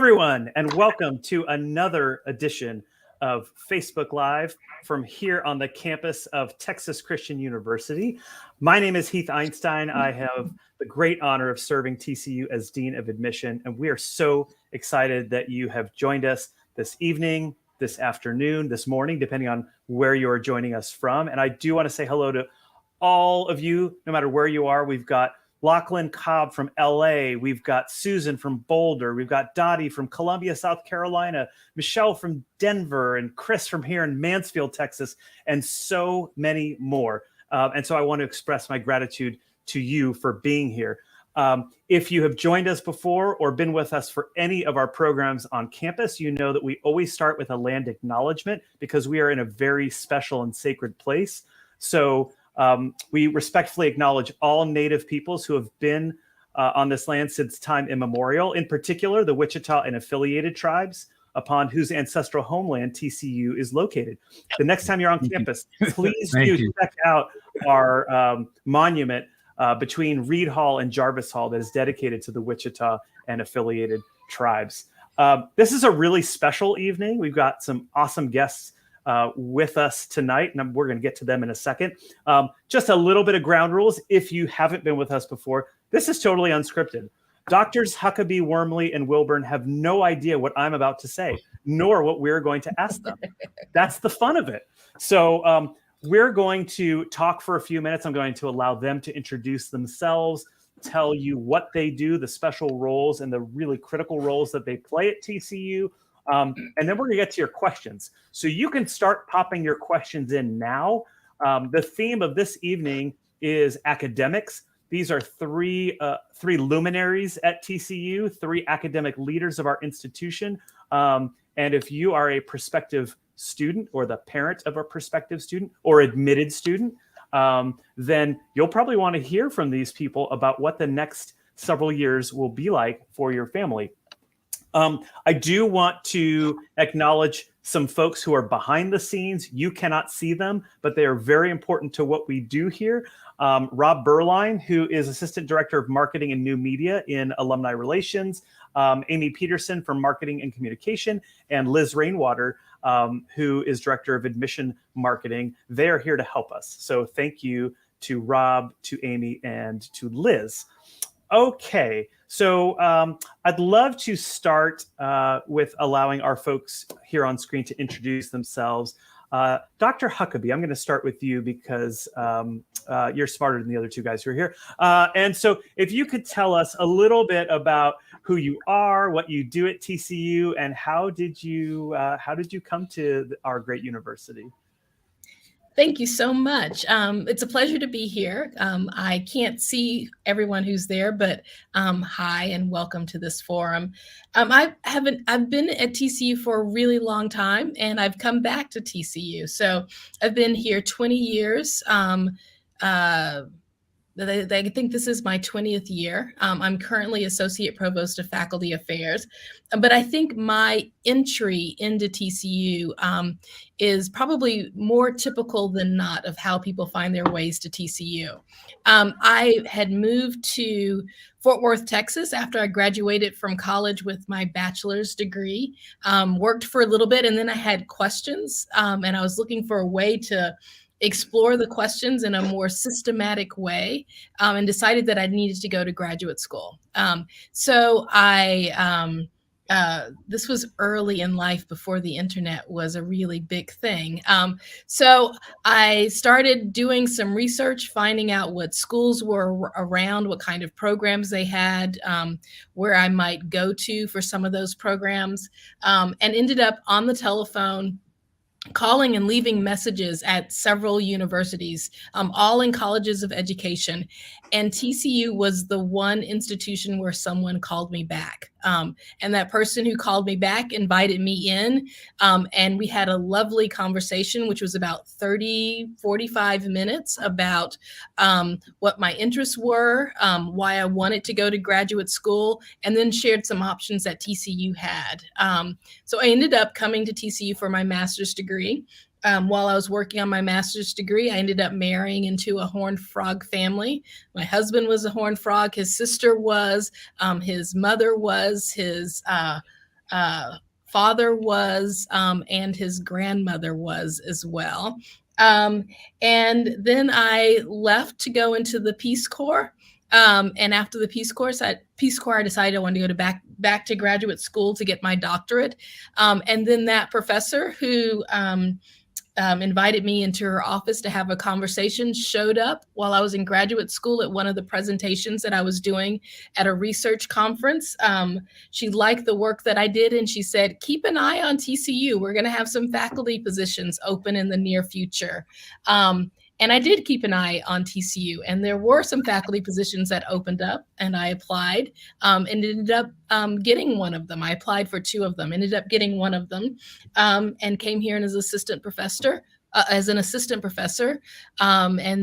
everyone, and welcome to another edition of Facebook Live from here on the campus of Texas Christian University. My name is Heath Einstein. I have the great honor of serving TCU as Dean of Admission, and we are so excited that you have joined us this evening, this afternoon, this morning, depending on where you are joining us from. And I do want to say hello to all of you, no matter where you are. We've got Lachlan Cobb from LA. We've got Susan from Boulder. We've got Dottie from Columbia, South Carolina, Michelle from Denver, and Chris from here in Mansfield, Texas, and so many more. And so I want to express my gratitude to you for being here. If you have joined us before or been with us for any of our programs on campus, you know that we always start with a land acknowledgement because we are in a very special and sacred place. So we respectfully acknowledge all Native peoples who have been on this land since time immemorial, in particular the Wichita and affiliated tribes upon whose ancestral homeland TCU is located. The next time you're on campus, please do check out our monument between Reed Hall and Jarvis Hall that is dedicated to the Wichita and affiliated tribes. This is a really special evening. We've got some awesome guests with us tonight, and we're going to get to them in a second. Just a little bit of ground rules. If you haven't been with us before, this is totally unscripted. Doctors Huckabee, Wormley, and Wilburn have no idea what I'm about to say, nor what we're going to ask them. That's the fun of it. So we're going to talk for a few minutes. I'm going to allow them to introduce themselves, tell you what they do, the special roles and the really critical roles that they play at TCU. And then we're going to get to your questions. So you can start popping your questions in now. The theme of this evening is academics. These are three luminaries at TCU, three academic leaders of our institution. And if you are a prospective student or the parent of a prospective student or admitted student, then you'll probably want to hear from these people about what the next several years will be like for your family. I do want to acknowledge some folks who are behind the scenes. You cannot see them, but they are very important to what we do here. Rob Berline, who is Assistant Director of Marketing and New Media in Alumni Relations, Amy Peterson from Marketing and Communication, and Liz Rainwater, who is Director of Admission Marketing. They are here to help us. So thank you to Rob, to Amy, and to Liz. Okay, so I'd love to start with allowing our folks here on screen to introduce themselves. Dr. Huckabee, I'm going to start with you because you're smarter than the other two guys who are here. And so if you could tell us a little bit about who you are, what you do at TCU, and how did you come to our great university? Thank you so much. It's a pleasure to be here. I can't see everyone who's there, but hi and welcome to this forum. I've been at TCU for a really long time, and I've come back to TCU. So I've been here 20 years. I think this is my 20th year. I'm currently Associate Provost of Faculty Affairs, but I think my entry into TCU is probably more typical than not of how people find their ways to TCU. I had moved to Fort Worth, Texas after I graduated from college with my bachelor's degree, worked for a little bit, and then I had questions, and I was looking for a way to explore the questions in a more systematic way, and decided that I needed to go to graduate school. So this was early in life before the internet was a really big thing. So I started doing some research, finding out what schools were around, what kind of programs they had, where I might go to for some of those programs, and ended up on the telephone calling and leaving messages at several universities, all in colleges of education. And TCU was the one institution where someone called me back. And that person who called me back invited me in. And we had a lovely conversation, which was about 45 minutes about what my interests were, why I wanted to go to graduate school, and then shared some options that TCU had. So I ended up coming to TCU for my master's degree. While I was working on my master's degree, I ended up marrying into a horned frog family. My husband was a horned frog. His sister was, his mother was, his father was, and his grandmother was as well. And then I left to go into the Peace Corps. And after the Peace Corps, I decided I wanted to go back to graduate school to get my doctorate. And then that professor who invited me into her office to have a conversation showed up while I was in graduate school at one of the presentations that I was doing at a research conference. She liked the work that I did, and she said, keep an eye on TCU. We're going to have some faculty positions open in the near future. And I did keep an eye on TCU, and there were some faculty positions that opened up, and I applied and ended up getting one of them. I applied for two of them, ended up getting one of them, and came here as an assistant professor, and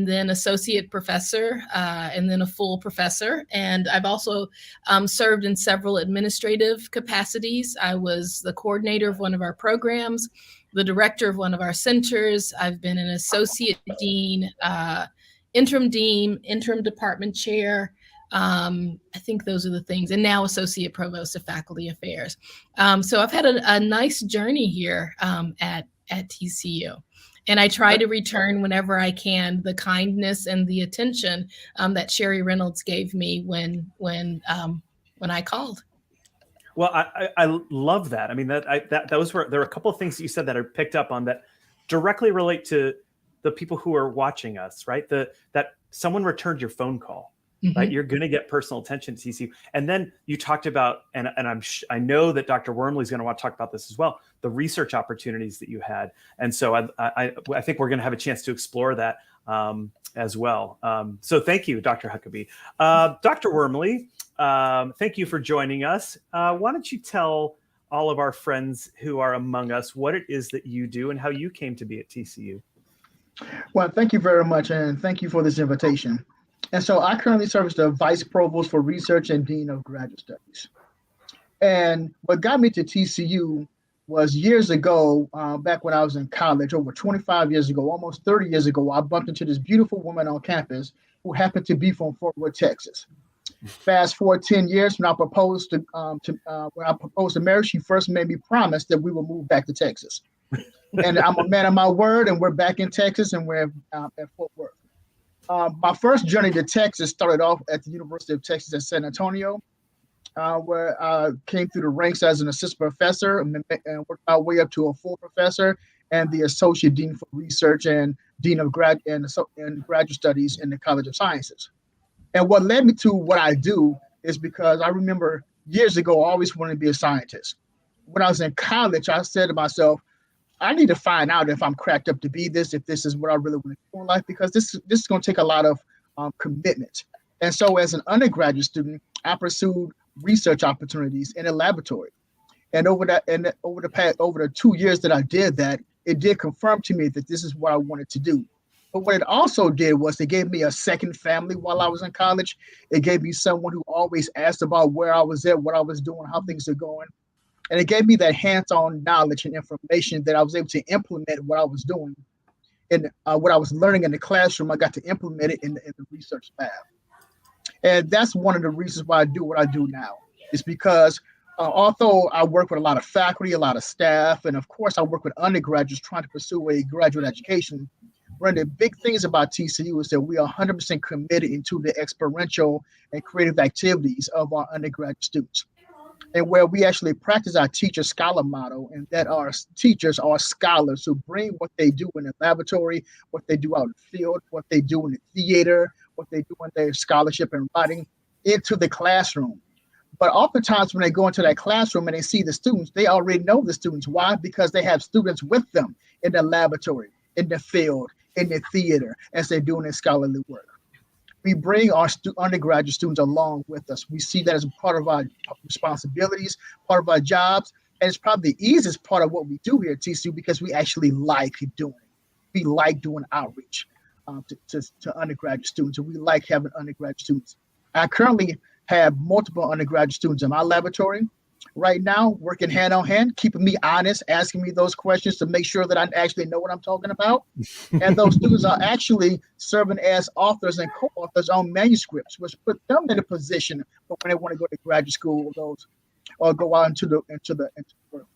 then associate professor, and then a full professor. And I've also served in several administrative capacities. I was the coordinator of one of our programs, the director of one of our centers. I've been an associate dean, interim department chair. I think those are the things. And now associate provost of faculty affairs. So I've had a nice journey here at TCU. And I try to return whenever I can the kindness and the attention that Sherry Reynolds gave me when I called. Well, I love that. I mean, there are a couple of things that you said that I picked up on that directly relate to the people who are watching us, right? That someone returned your phone call, right? You're going to get personal attention to TCU. And then you talked about, and I know that Dr. Wormley is going to want to talk about this as well, the research opportunities that you had. And so I think we're going to have a chance to explore that as well. So thank you, Dr. Huckabee. Dr. Wormley, thank you for joining us. Why don't you tell all of our friends who are among us what it is that you do and how you came to be at TCU? Well, thank you very much, and thank you for this invitation. And so I currently serve as the Vice Provost for Research and Dean of Graduate Studies. And what got me to TCU was years ago, back when I was in college, over 25 years ago, almost 30 years ago, I bumped into this beautiful woman on campus who happened to be from Fort Worth, Texas. Fast forward 10 years, when I proposed to marry, she first made me promise that we would move back to Texas. And I'm a man of my word, and we're back in Texas, and we're at Fort Worth. My first journey to Texas started off at the University of Texas at San Antonio, where I came through the ranks as an assistant professor and worked my way up to a full professor and the associate dean for research and dean of graduate studies in the College of Sciences. And what led me to what I do is because I remember years ago, I always wanted to be a scientist. When I was in college, I said to myself, I need to find out if I'm cracked up to be this, if this is what I really want to do in life, because this is going to take a lot of commitment. And so as an undergraduate student, I pursued research opportunities in a laboratory. And over the 2 years that I did that, it did confirm to me that this is what I wanted to do. But what it also did was it gave me a second family while I was in college. It gave me someone who always asked about where I was at, what I was doing, how things are going. And it gave me that hands-on knowledge and information that I was able to implement what I was doing. And what I was learning in the classroom, I got to implement it in the research lab. And that's one of the reasons why I do what I do now, is because although I work with a lot of faculty, a lot of staff, and of course I work with undergraduates trying to pursue a graduate education, one of the big things about TCU is that we are 100% committed into the experiential and creative activities of our undergraduate students. And where we actually practice our teacher-scholar model, and that our teachers are scholars who bring what they do in the laboratory, what they do out in the field, what they do in the theater, what they do in their scholarship and writing into the classroom. But oftentimes when they go into that classroom and they see the students, they already know the students. Why? Because they have students with them in the laboratory, in the field, in the theater, as they're doing their scholarly work. We bring our undergraduate students along with us. We see that as a part of our responsibilities, part of our jobs, and it's probably the easiest part of what we do here at TCU because we actually like doing it. We like doing outreach to undergraduate students, and we like having undergraduate students. I currently have multiple undergraduate students in my laboratory right now, working hand on hand, keeping me honest, asking me those questions to make sure that I actually know what I'm talking about. And those students are actually serving as authors and co-authors on manuscripts, which put them in a position for when they want to go to graduate school, those or go out into the world.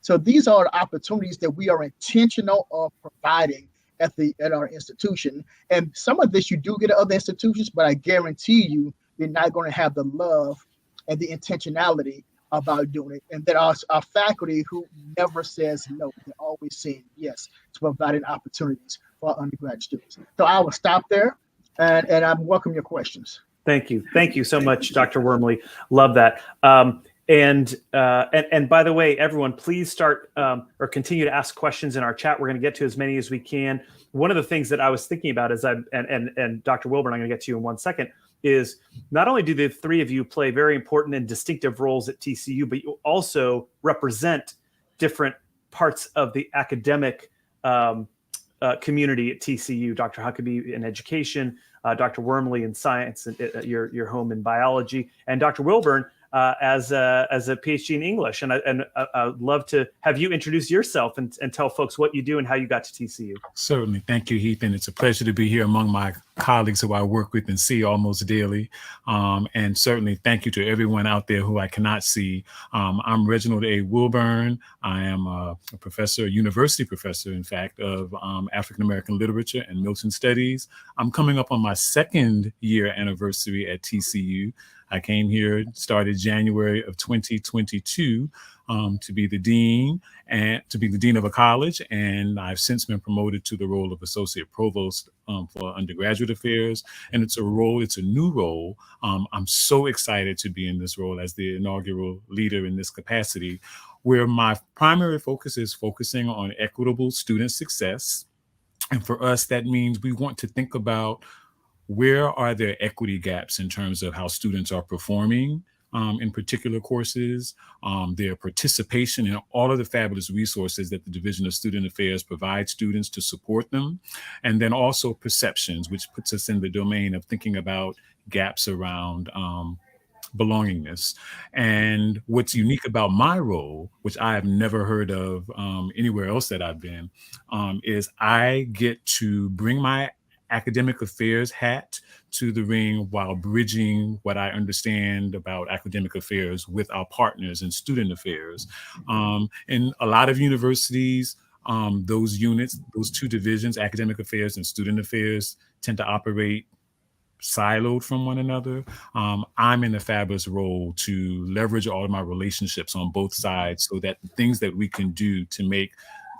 So these are the opportunities that we are intentional of providing at our institution. And some of this you do get at other institutions, but I guarantee you, you're not going to have the love and the intentionality about doing it. And there are our faculty who never says no. They're always saying yes to providing opportunities for our undergraduate students. So I will stop there, and I welcome your questions. Thank you. Thank you so much, Dr. Wormley. Love that. And by the way, everyone, please start or continue to ask questions in our chat. We're going to get to as many as we can. One of the things that I was thinking about is and Dr. Wilburn, I'm going to get to you in 1 second, is not only do the three of you play very important and distinctive roles at TCU, but you also represent different parts of the academic community at TCU. Dr. Huckabee in education, Dr. Wormley in science, and your home in biology, and Dr. Wilburn as a PhD in English. And I'd love to have you introduce yourself and tell folks what you do and how you got to TCU. Certainly. Thank you, Heath. And it's a pleasure to be here among my colleagues who I work with and see almost daily. And certainly thank you to everyone out there who I cannot see. I'm Reginald A. Wilburn. I am a professor, a university professor, in fact, of African-American literature and Milton studies. I'm coming up on my second year anniversary at TCU. I came here, started January of 2022 to be the dean of a college, and I've since been promoted to the role of associate provost for undergraduate affairs. And it's a new role. I'm so excited to be in this role as the inaugural leader in this capacity, where my primary focus is focusing on equitable student success. And for us, that means we want to think about where are there equity gaps in terms of how students are performing in particular courses, their participation in all of the fabulous resources that the Division of Student Affairs provides students to support them, and then also perceptions, which puts us in the domain of thinking about gaps around belongingness. And what's unique about my role, which I have never heard of anywhere else that I've been, is I get to bring my academic affairs hat to the ring while bridging what I understand about academic affairs with our partners in student affairs. In a lot of universities, those units, those two divisions, academic affairs and student affairs, tend to operate siloed from one another. I'm in a fabulous role to leverage all of my relationships on both sides so that the things that we can do to make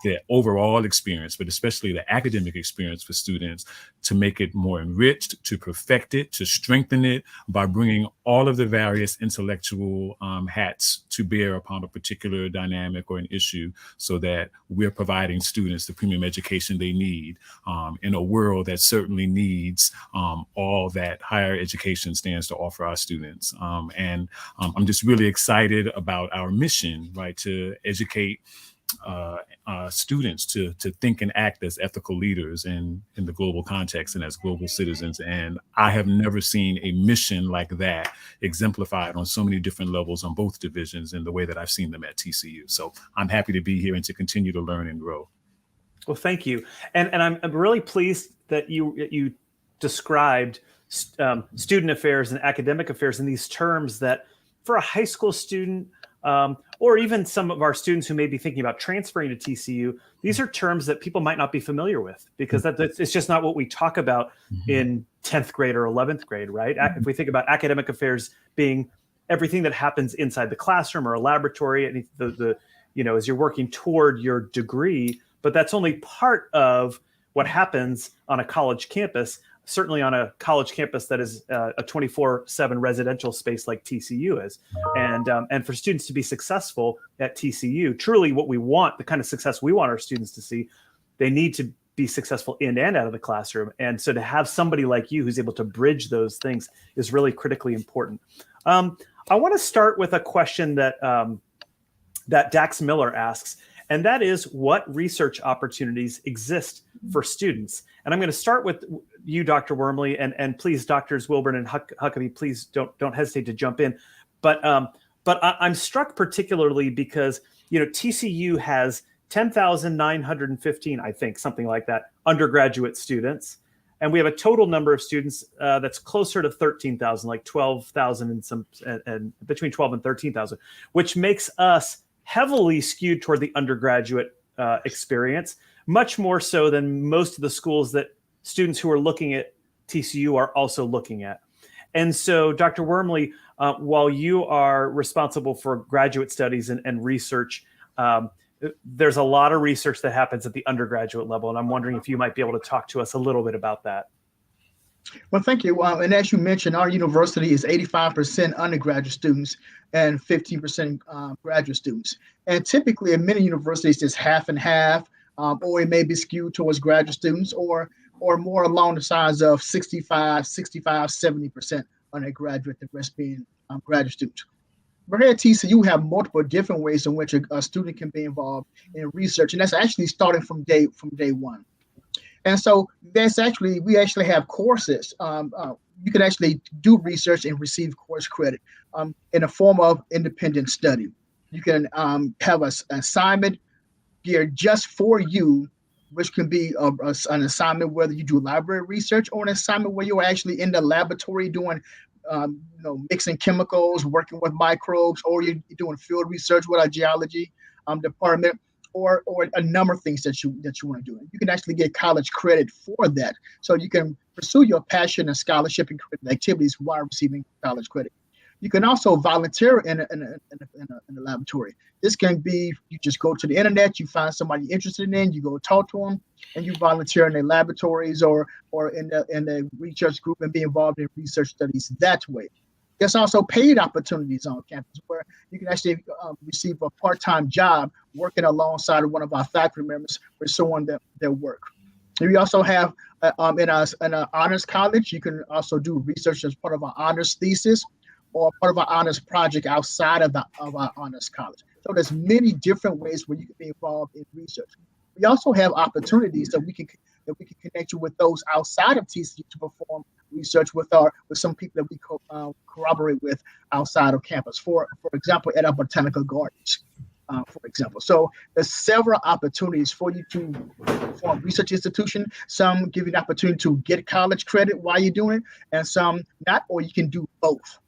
the overall experience, but especially the academic experience for students, to make it more enriched, to perfect it, to strengthen it by bringing all of the various intellectual hats to bear upon a particular dynamic or an issue, so that we're providing students the premium education they need in a world that certainly needs all that higher education stands to offer our students. And I'm just really excited about our mission, right, to educate students to think and act as ethical leaders in the global context and as global citizens. And I have never seen a mission like that exemplified on so many different levels on both divisions in the way that I've seen them at TCU. So I'm happy to be here and to continue to learn and grow. Well, thank you. And I'm really pleased that you described student affairs and academic affairs in these terms that for a high school student, or even some of our students who may be thinking about transferring to TCU, these are terms that people might not be familiar with, because it's just not what we talk about in 10th grade or 11th grade, right? If we think about academic affairs being everything that happens inside the classroom or a laboratory, and as you're working toward your degree, but that's only part of what happens on a college campus. Certainly on a college campus that is a 24/7 residential space like TCU is. And for students to be successful at TCU, truly what we want, the kind of success we want our students to see, they need to be successful in and out of the classroom. And so to have somebody like you who's able to bridge those things is really critically important. I want to start with a question that Dax Miller asks, and that is, what research opportunities exist for students? And I'm going to start with you, Dr. Wormley, and please, Drs. Wilburn and Huckabee, please don't hesitate to jump in. But I'm struck particularly because TCU has 10,915, I think, something like that, undergraduate students, and we have a total number of students that's closer to 13,000, like 12,000 and between 12 and 13,000, which makes us heavily skewed toward the undergraduate experience, much more so than most of the schools that students who are looking at TCU are also looking at. And so, Dr. Wormley, while you are responsible for graduate studies and research, there's a lot of research that happens at the undergraduate level, and I'm wondering if you might be able to talk to us a little bit about that. Well, thank you. And as you mentioned, our university is 85% undergraduate students and 15% graduate students. And typically, in many universities, it's half and half, or it may be skewed towards graduate students, or more along the sides of 70% undergraduate, the rest being graduate students. But here at TCU, we have multiple different ways in which a student can be involved in research, and that's actually starting from day one. And so we actually have courses. You can actually do research and receive course credit in the form of independent study. You can have an assignment geared just for you, which can be an assignment whether you do library research or an assignment where you're actually in the laboratory doing mixing chemicals, working with microbes, or you're doing field research with our geology department, or a number of things that you want to do. You can actually get college credit for that, so you can pursue your passion and scholarship and activities while receiving college credit. You can also volunteer in a laboratory. This can be you just go to the internet, you find somebody interested in, you go talk to them, and you volunteer in their laboratories or in the research group and be involved in research studies that way. There's also paid opportunities on campus where you can actually receive a part-time job working alongside of one of our faculty members pursuing their work. And we also have in our honors college, you can also do research as part of our honors thesis or part of our honors project outside of our honors college. So there's many different ways where you can be involved in research. We also have opportunities that we can connect you with those outside of TCU to perform research with some people that we corroborate with outside of campus. For example, at our botanical gardens, for example. So there's several opportunities for you to form research institution. Some give you an opportunity to get college credit while you're doing it, and some not, or you can do both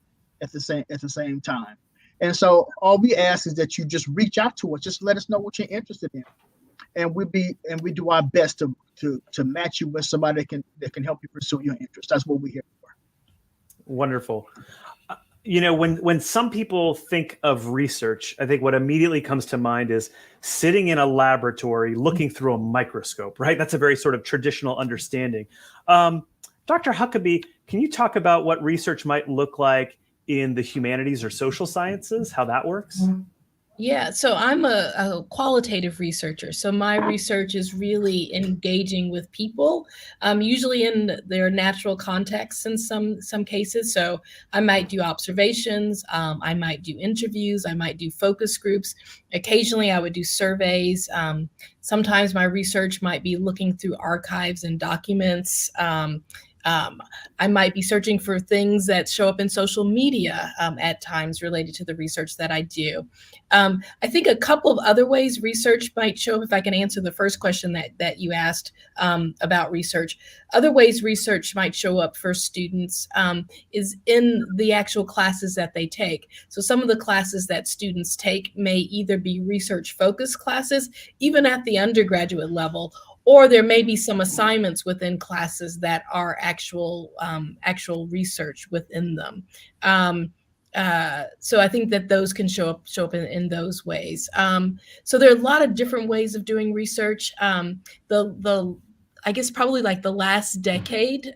at the same time. And so all we ask is that you just reach out to us, just let us know what you're interested in. And we do our best to match you with somebody that can help you pursue your interest. That's what we're here for. Wonderful. When some people think of research, I think what immediately comes to mind is sitting in a laboratory looking through a microscope, right? That's a very sort of traditional understanding. Dr. Huckabee, can you talk about what research might look like in the humanities or social sciences, how that works? Yeah, so I'm a qualitative researcher. So my research is really engaging with people, usually in their natural contexts in some cases. So I might do observations, I might do interviews, I might do focus groups. Occasionally I would do surveys. Sometimes my research might be looking through archives and documents. I might be searching for things that show up in social media at times related to the research that I do. I think a couple of other ways research might show up, if I can answer the first question that you asked about research. Other ways research might show up for students is in the actual classes that they take. So some of the classes that students take may either be research-focused classes, even at the undergraduate level, or there may be some assignments within classes that are actual research within them. So I think that those can show up in those ways. So there are a lot of different ways of doing research. I guess probably like the last decade.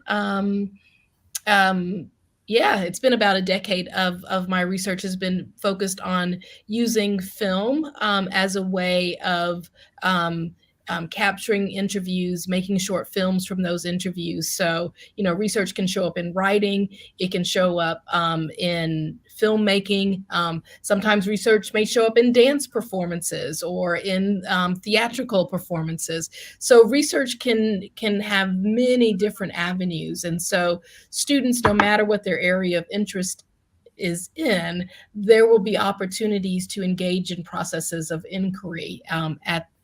It's been about a decade of my research has been focused on using film as a way of capturing interviews, making short films from those interviews. So, research can show up in writing, it can show up in filmmaking. Sometimes research may show up in dance performances or in theatrical performances. So research can have many different avenues. And so students, no matter what their area of interest is in, there will be opportunities to engage in processes of inquiry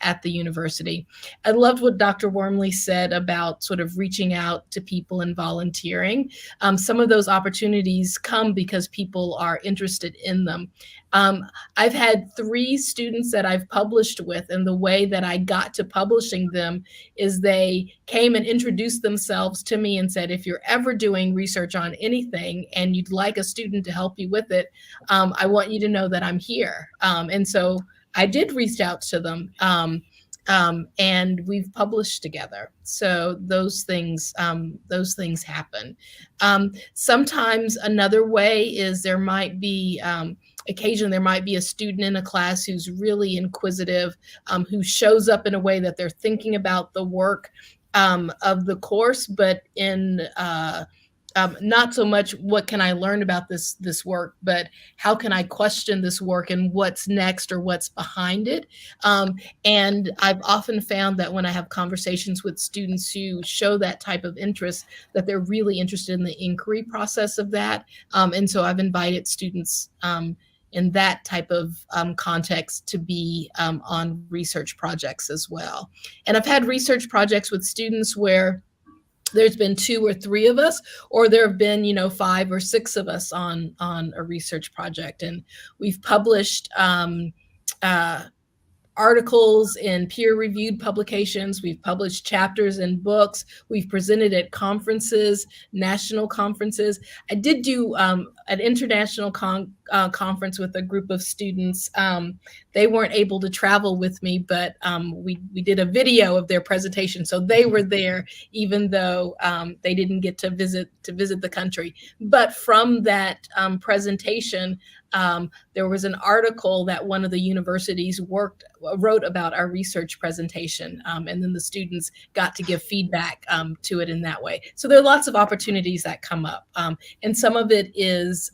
at the university. I loved what Dr. Wormley said about sort of reaching out to people and volunteering. Some of those opportunities come because people are interested in them. I've had 3 students that I've published with, and the way that I got to publishing them is they came and introduced themselves to me and said, if you're ever doing research on anything and you'd like a student to help you with it, I want you to know that I'm here. And so I did reach out to them, and we've published together. So those things happen. Sometimes another way is there might be occasionally there might be a student in a class who's really inquisitive, who shows up in a way that they're thinking about the work of the course, but in not so much what can I learn about this work, but how can I question this work and what's next or what's behind it. And I've often found that when I have conversations with students who show that type of interest, that they're really interested in the inquiry process of that. And so I've invited students in that type of context to be on research projects as well. And I've had research projects with students where there's been 2 or 3 of us, or there have been, 5 or 6 of us on a research project. And we've published articles in peer-reviewed publications. We've published chapters in books. We've presented at conferences, national conferences. I did do an international conference with a group of students. They weren't able to travel with me, but we did a video of their presentation, so they were there, even though they didn't get to visit the country. But from that presentation, there was an article that one of the universities wrote about our research presentation, and then the students got to give feedback to it in that way. So there are lots of opportunities that come up, and some of it is,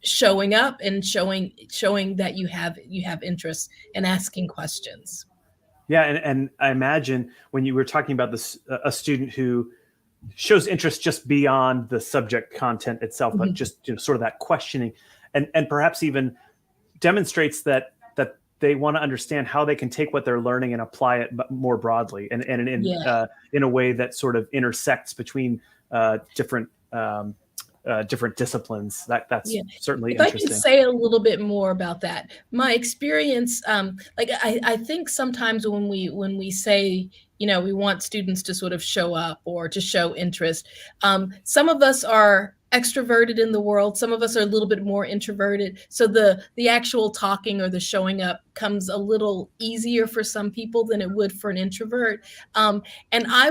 showing up and showing that you have interest and asking questions. Yeah, and I imagine when you were talking about this, a student who shows interest just beyond the subject content itself, but just sort of that questioning, and perhaps even demonstrates that they want to understand how they can take what they're learning and apply it more broadly, and in a way that sort of intersects between different disciplines. That's certainly interesting. I can say a little bit more about that. My experience, I think sometimes when we say, we want students to sort of show up or to show interest, some of us are extroverted in the world. Some of us are a little bit more introverted. So the actual talking or the showing up comes a little easier for some people than it would for an introvert. And I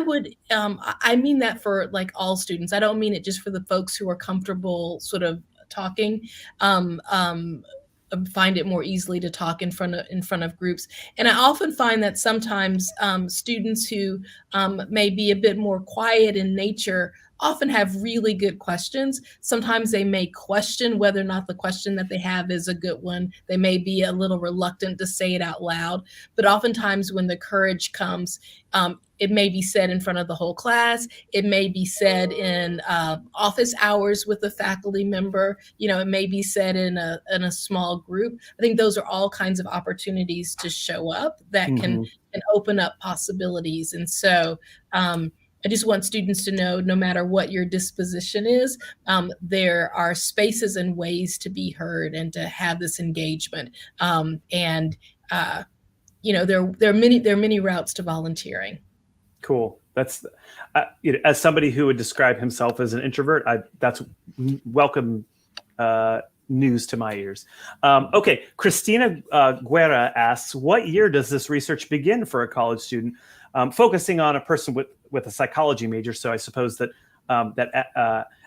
mean that for like all students. I don't mean it just for the folks who are comfortable sort of talking. Find it more easily to talk in front of groups. And I often find that sometimes students who may be a bit more quiet in nature often have really good questions. Sometimes they may question whether or not the question that they have is a good one. They may be a little reluctant to say it out loud, but oftentimes when the courage comes, it may be said in front of the whole class. It may be said in office hours with a faculty member. It may be said in a small group. I think those are all kinds of opportunities to show up that can open up possibilities. And so I just want students to know, no matter what your disposition is, there are spaces and ways to be heard and to have this engagement. There are many routes to volunteering. Cool. That's as somebody who would describe himself as an introvert, that's welcome news to my ears. Okay, Christina Guerra asks, what year does this research begin for a college student? Focusing on a person with a psychology major, so I suppose that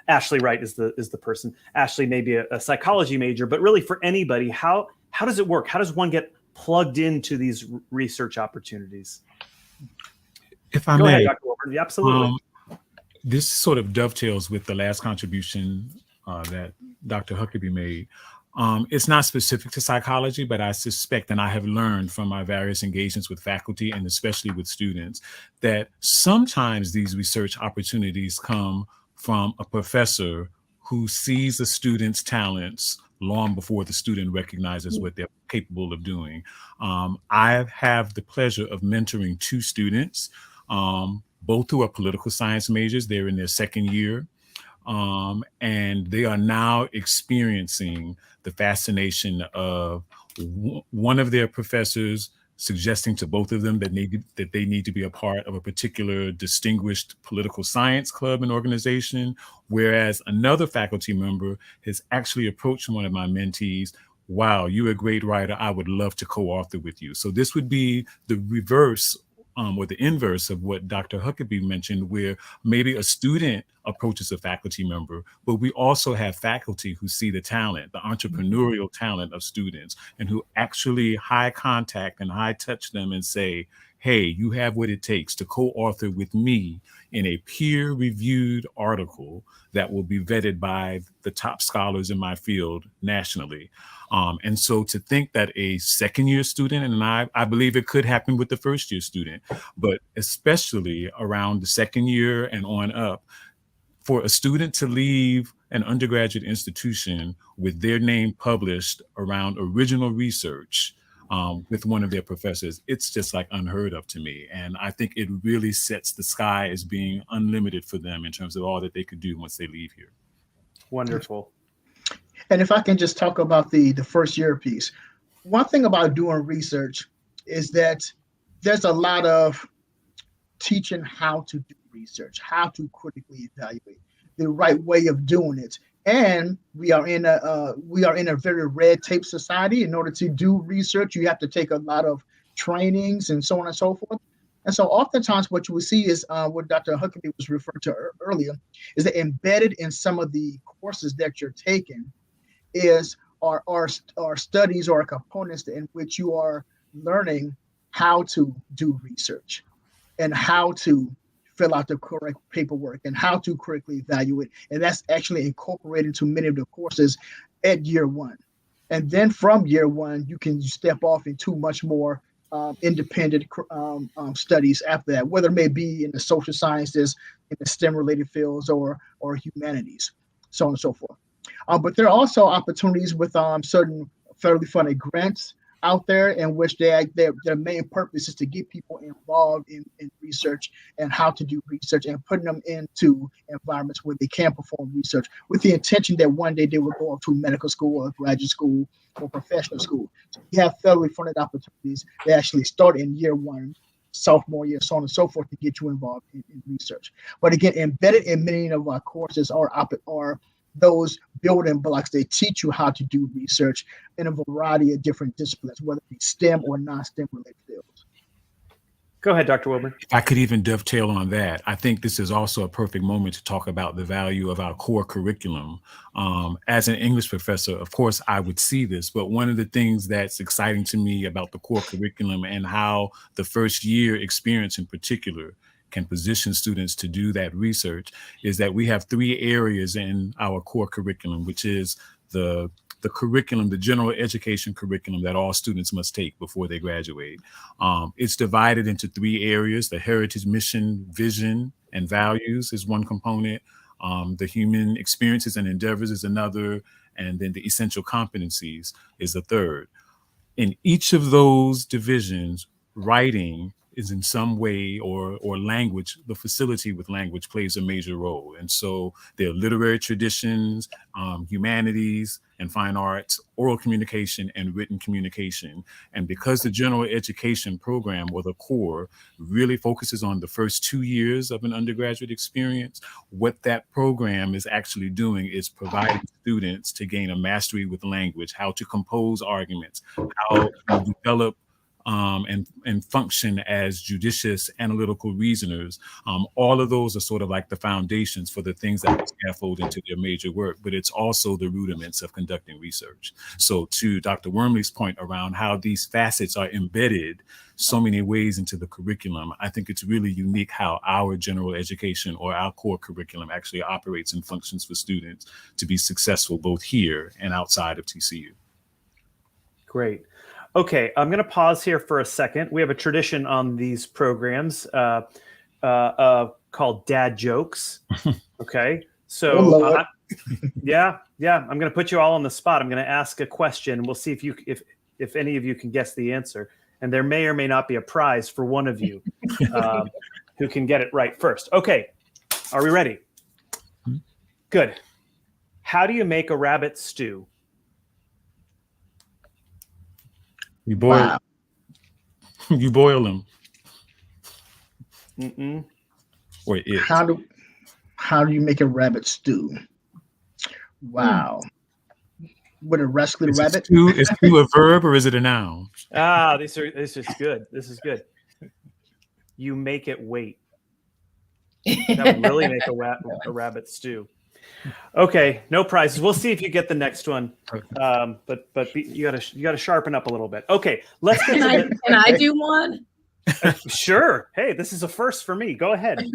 Ashley Wright is the person. Ashley may be a psychology major, but really for anybody, how does it work? How does one get plugged into these research opportunities? If I Go may, ahead, Dr. Wilburn. Yeah, absolutely. This sort of dovetails with the last contribution that Dr. Huckabee made. It's not specific to psychology, but I suspect, and I have learned from my various engagements with faculty and especially with students, that sometimes these research opportunities come from a professor who sees a student's talents long before the student recognizes what they're capable of doing. I have the pleasure of mentoring 2 students, both who are political science majors. They're in their second year. And they are now experiencing the fascination of one of their professors suggesting to both of them that they need to be a part of a particular distinguished political science club and organization, whereas another faculty member has actually approached one of my mentees. Wow, you're a great writer. I would love to co-author with you. So this would be the reverse or the inverse of what Dr. Huckabee mentioned, where maybe a student approaches a faculty member, but we also have faculty who see the talent, the entrepreneurial talent of students, and who actually high contact and high touch them and say, hey, you have what it takes to co-author with me in a peer-reviewed article that will be vetted by the top scholars in my field nationally. And so to think that a second-year student, and I believe it could happen with the first-year student, but especially around the second year and on up, for a student to leave an undergraduate institution with their name published around original research with one of their professors, it's just like unheard of to me. And I think it really sets the sky as being unlimited for them in terms of all that they could do once they leave here. Wonderful. And if I can just talk about the first year piece, one thing about doing research is that there's a lot of teaching how to do research, how to critically evaluate, the right way of doing it. And we are in a very red tape society. In order to do research, you have to take a lot of trainings and so on and so forth. And so oftentimes what you will see is what Dr. Huckabee was referring to earlier, is that embedded in some of the courses that you're taking are studies or components in which you are learning how to do research and how to fill out the correct paperwork and how to correctly evaluate. And that's actually incorporated into many of the courses at year one. And then from year one, you can step off into much more independent studies after that, whether it may be in the social sciences, in the STEM-related fields, or humanities, so on and so forth. But there are also opportunities with certain federally funded grants out there in which their main purpose is to get people involved in research and how to do research and putting them into environments where they can perform research with the intention that one day they will go up to medical school or graduate school or professional school. So you have federally funded opportunities that actually start in year one, sophomore year, so on and so forth, to get you involved in research. But again, embedded in many of our courses are those building blocks. They teach you how to do research in a variety of different disciplines, whether it be STEM or non-STEM related fields. Go ahead, Dr. Wilburn. If I could even dovetail on that, I think this is also a perfect moment to talk about the value of our core curriculum. As an English professor, of course, I would see this, but one of the things that's exciting to me about the core curriculum and how the first year experience in particular can position students to do that research is that we have 3 areas in our core curriculum, which is the curriculum, the general education curriculum that all students must take before they graduate. It's divided into 3 areas. The heritage, mission, vision, and values is one component. The human experiences and endeavors is another. And then the essential competencies is a third. In each of those divisions, writing is in some way or language, the facility with language plays a major role. And so there are literary traditions, humanities and fine arts, oral communication and written communication. And because the general education program, or the core, really focuses on the first 2 years of an undergraduate experience, what that program is actually doing is providing students to gain a mastery with language, how to compose arguments, how to develop and function as judicious analytical reasoners. All of those are sort of like the foundations for the things that we scaffold into their major work, but it's also the rudiments of conducting research. So to Dr. Wormley's point around how these facets are embedded so many ways into the curriculum, I think it's really unique how our general education or our core curriculum actually operates and functions for students to be successful both here and outside of TCU. Great. Okay, I'm going to pause here for a second. We have a tradition on these programs called dad jokes. Okay, so Yeah. I'm going to put you all on the spot. I'm going to ask a question. We'll see if any of you can guess the answer. And there may or may not be a prize for one of you who can get it right first. Okay. Are we ready? Good. How do you make a rabbit stew? You boil. Wow. You boil them. Mm-mm. Or it. How do you make a rabbit stew? Wow. With a rescued rabbit? Is stew a verb or is it a noun? This is good. This is good. You make it wait. That would really make a rabbit stew. Okay, no prizes. We'll see if you get the next one. But you gotta sharpen up a little bit. Okay, let's get Can I do one? Sure. Hey, this is a first for me. Go ahead.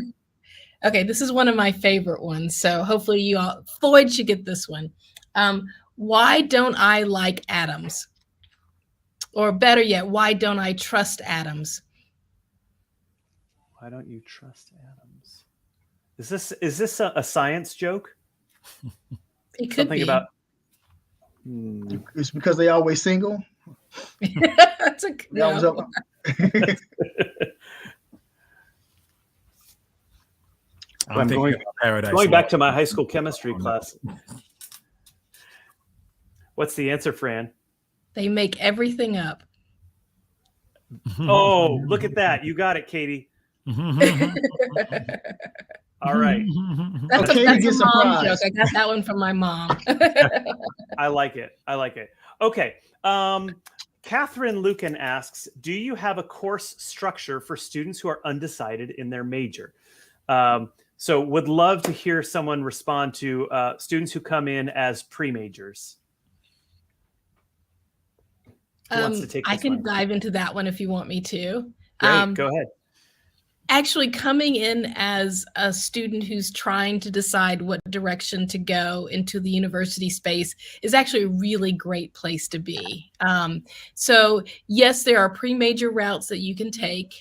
Okay, this is one of my favorite ones. So hopefully you all, Floyd should get this one. Why don't I like atoms? Or better yet, why don't I trust atoms? Why don't you trust atoms? Is this a science joke? It could Something be. about. It's because they always single. That's a no. I'm going back to my high school chemistry class. What's the answer, Fran? They make everything up. Oh, look at that. You got it, Katie. All right. That's a mom joke. I got that one from my mom. I like it. Okay. Catherine Lucan asks, do you have a course structure for students who are undecided in their major? So would love to hear someone respond to students who come in as pre-majors. Who wants to take this I can one? dive into that one if you want me to. Great, go ahead. Actually, coming in as a student who's trying to decide what direction to go into the university space is actually a really great place to be. So yes, there are pre-major routes that you can take.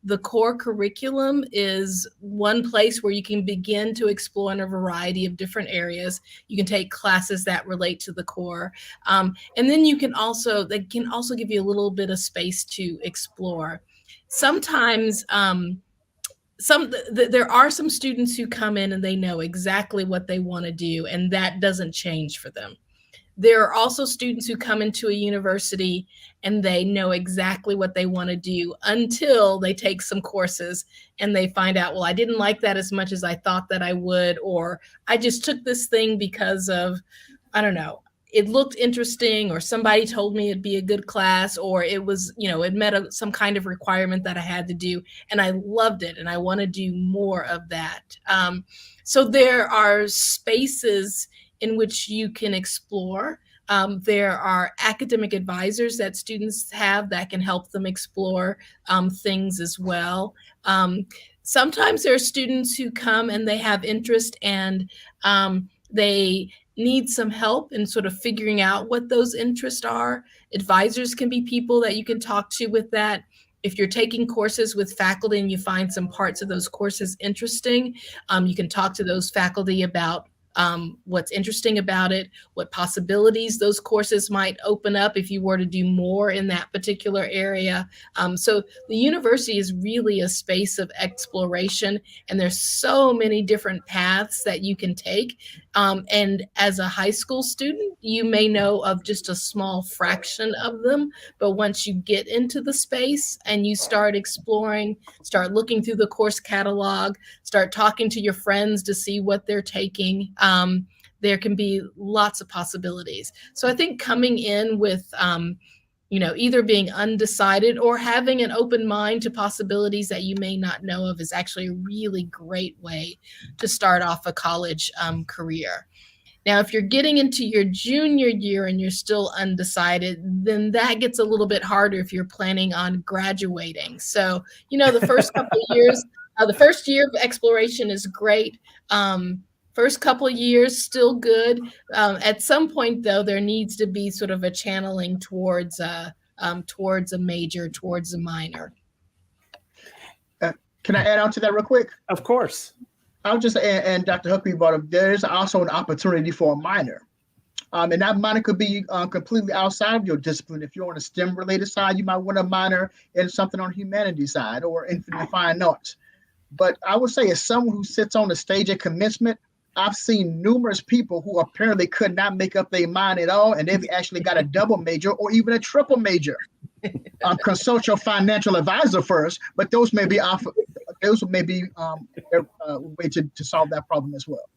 The core curriculum is one place where you can begin to explore in a variety of different areas. You can take classes that relate to the core. And then they can also give you a little bit of space to explore. Sometimes there are some students who come in and they know exactly what they want to do, and that doesn't change for them. There are also students who come into a university and they know exactly what they want to do until they take some courses and they find out, well, I didn't like that as much as I thought that I would, or I just took this thing because of, I don't know, it looked interesting, or somebody told me it'd be a good class, or it was, it met some kind of requirement that I had to do, and I loved it, and I want to do more of that. So there are spaces in which you can explore. There are academic advisors that students have that can help them explore things as well. Sometimes there are students who come and they have interest and they need some help in sort of figuring out what those interests are. Advisors can be people that you can talk to with that. If you're taking courses with faculty and you find some parts of those courses interesting, you can talk to those faculty about what's interesting about it, what possibilities those courses might open up if you were to do more in that particular area. So the university is really a space of exploration, and there's so many different paths that you can take. And as a high school student, you may know of just a small fraction of them, but once you get into the space and you start exploring, start looking through the course catalog, start talking to your friends to see what they're taking, there can be lots of possibilities. So I think coming in with, either being undecided or having an open mind to possibilities that you may not know of is actually a really great way to start off a college career. Now, if you're getting into your junior year and you're still undecided, then that gets a little bit harder if you're planning on graduating. So, the first couple of years, the first year of exploration is great. First couple of years, still good. At some point, though, there needs to be sort of a channeling towards a major, towards a minor. Can I add on to that real quick? Of course. I'll just, and Dr. Huckley brought up, there's also an opportunity for a minor. And that minor could be completely outside of your discipline. If you're on a STEM-related side, you might want a minor in something on the humanities side or in fine arts. But I would say as someone who sits on the stage at commencement, I've seen numerous people who apparently could not make up their mind at all, and they've actually got a double major or even a triple major. Consult your financial advisor first, but those may be a way to solve that problem as well.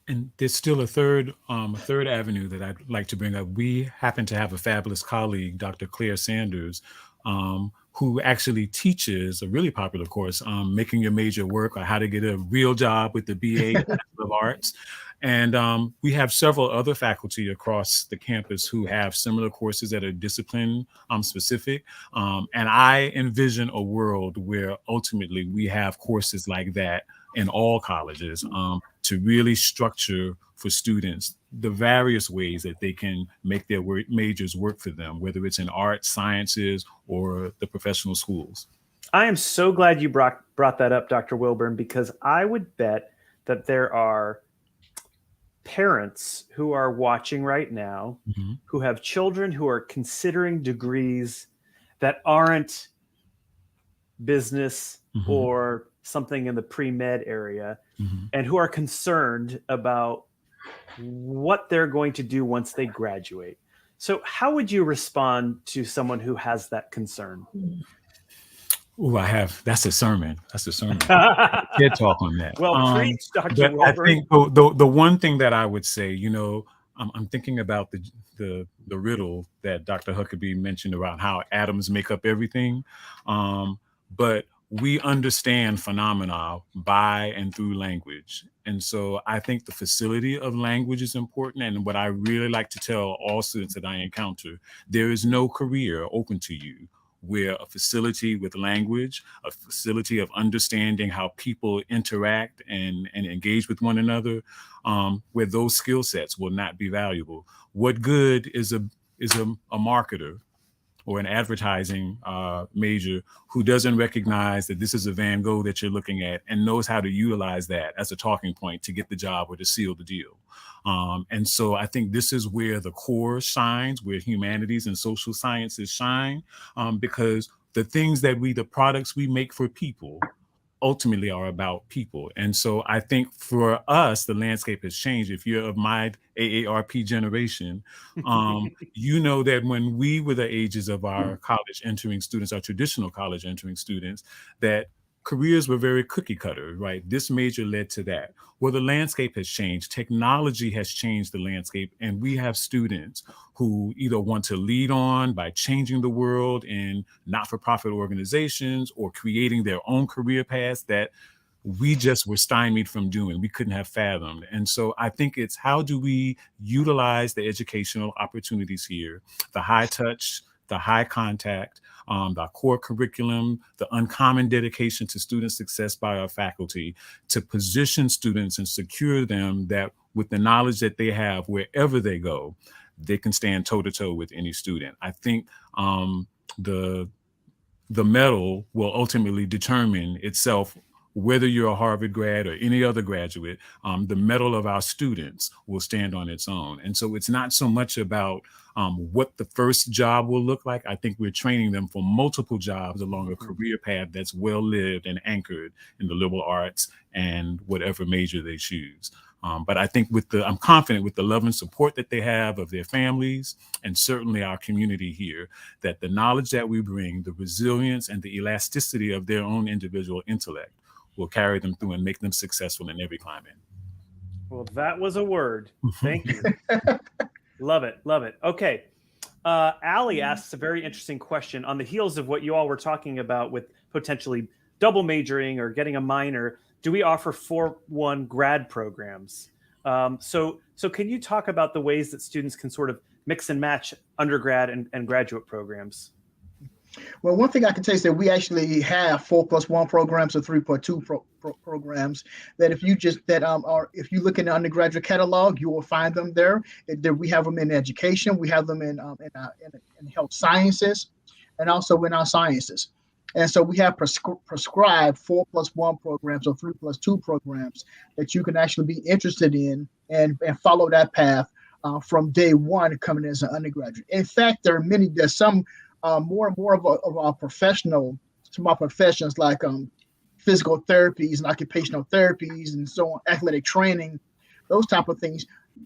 And there's still a third avenue that I'd like to bring up. We happen to have a fabulous colleague, Dr. Claire Sanders, who actually teaches a really popular course, Making Your Major Work, or How to Get a Real Job with the BA Bachelor of Arts. And we have several other faculty across the campus who have similar courses that are discipline specific. And I envision a world where ultimately we have courses like that in all colleges to really structure for students the various ways that they can make their majors work for them, whether it's in arts, sciences, or the professional schools. I am so glad you brought that up, Dr. Wilburn, because I would bet that there are parents who are watching right now who have children who are considering degrees that aren't business or something in the pre-med area, and who are concerned about what they're going to do once they graduate. So how would you respond to someone who has that concern? Oh, that's a sermon. TED Talk on that. Well, preach, Dr. Wilburn. I think the one thing that I would say, I'm thinking about the riddle that Dr. Huckabee mentioned about how atoms make up everything. But we understand phenomena by and through language. And so I think the facility of language is important. And what I really like to tell all students that I encounter, there is no career open to you where a facility with language, a facility of understanding how people interact and engage with one another, where those skill sets will not be valuable. What good is a marketer or an advertising major who doesn't recognize that this is a Van Gogh that you're looking at and knows how to utilize that as a talking point to get the job or to seal the deal? And so I think this is where the core shines, where humanities and social sciences shine, because the products we make for people ultimately are about people. And so I think for us, the landscape has changed. If you're of my AARP generation, you know that when we were the ages of our college entering students, our traditional college entering students, that careers were very cookie cutter, right? This major led to that. Well, the landscape has changed. Technology has changed the landscape, and we have students who either want to lead on by changing the world in not-for-profit organizations or creating their own career paths that we just were stymied from doing. We couldn't have fathomed. And so I think it's how do we utilize the educational opportunities here, the high touch, the high contact, the core curriculum, the uncommon dedication to student success by our faculty to position students and secure them that with the knowledge that they have wherever they go, they can stand toe to toe with any student. I think the medal will ultimately determine itself whether you're a Harvard grad or any other graduate. The medal of our students will stand on its own. And so it's not so much about what the first job will look like. I think we're training them for multiple jobs along a career path that's well lived and anchored in the liberal arts and whatever major they choose. But I think I'm confident with the love and support that they have of their families and certainly our community here, that the knowledge that we bring, the resilience and the elasticity of their own individual intellect will carry them through and make them successful in every climate. Well, that was a word. Thank you. Love it. Love it. Okay. Allie asks a very interesting question on the heels of what you all were talking about with potentially double majoring or getting a minor. Do we offer 4-1 grad programs? So can you talk about the ways that students can sort of mix and match undergrad and graduate programs? Well, one thing I can tell you is that we actually have 4+1 programs or 3+2 programs that if you if you look in the undergraduate catalog, you will find them there. We have them in education, we have them in health sciences, and also in our sciences. And so we have prescribed 4+1 programs or 3+2 programs that you can actually be interested in and follow that path from day one coming as an undergraduate. In fact, there's some more and more of our some of our professions like physical therapies and occupational therapies and so on, athletic training, those type of things.